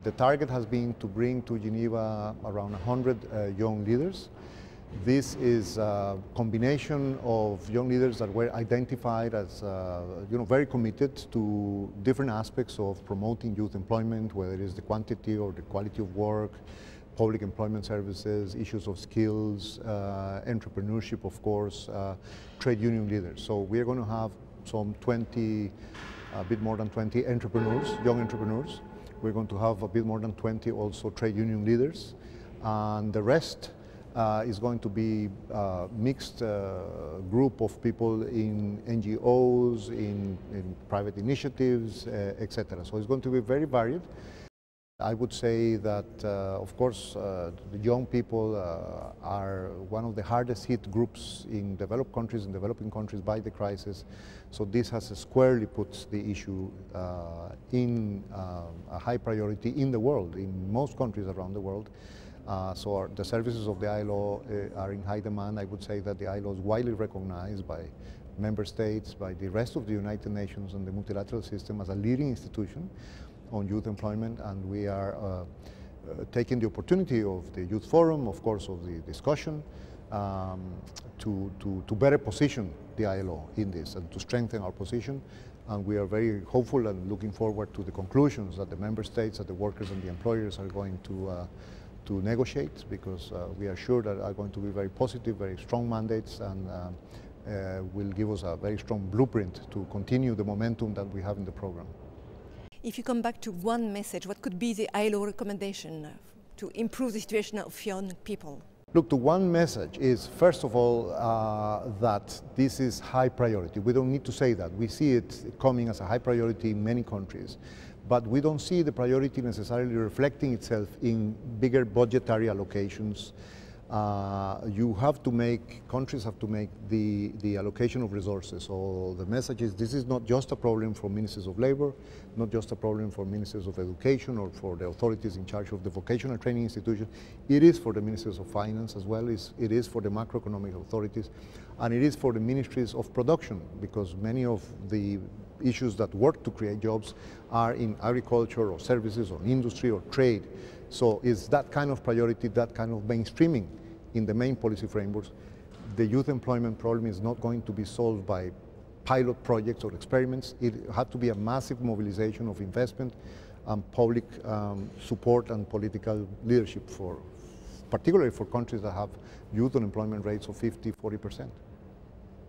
The target has been to bring to Geneva around 100 young leaders. This is a combination of young leaders that were identified as very committed to different aspects of promoting youth employment, whether it is the quantity or the quality of work, public employment services, issues of skills, entrepreneurship, of course, trade union leaders. So we are going to have some 20, a bit more than 20 entrepreneurs, young entrepreneurs. We're going to have a bit more than 20 also trade union leaders, and the rest is going to be a mixed group of people in NGOs, in private initiatives, etc. So it's going to be very varied. I would say that, of course, the young people are one of the hardest hit groups in developed countries and developing countries by the crisis. So this has squarely put the issue in a high priority in the world, in most countries around the world. So the services of the ILO are in high demand. I would say that the ILO is widely recognized by member states, by the rest of the United Nations and the multilateral system as a leading institution on youth employment, and we are taking the opportunity of the Youth Forum, of course, of the discussion, to better position the ILO in this and to strengthen our position. And we are very hopeful and looking forward to the conclusions that the member states, that the workers and the employers are going to negotiate, because we are sure that are going to be very positive, very strong mandates, and will give us a very strong blueprint to continue the momentum that we have in the program. If you come back to one message, what could be the ILO recommendation to improve the situation of young people? Look, the one message is, first of all, that this is high priority. We don't need to say that. We see it coming as a high priority in many countries, but we don't see the priority necessarily reflecting itself in bigger budgetary allocations. Countries have to make the allocation of resources. So the message is, this is not just a problem for ministers of labor, not just a problem for ministers of education or for the authorities in charge of the vocational training institution. It is for the ministers of finance as well. It is for the macroeconomic authorities, and it is for the ministries of production, because many of the issues that work to create jobs are in agriculture or services or industry or trade. So it's that kind of priority, that kind of mainstreaming in the main policy frameworks. The youth employment problem is not going to be solved by pilot projects or experiments. It had to be a massive mobilization of investment and public support and political leadership, particularly for countries that have youth unemployment rates of 50–40%.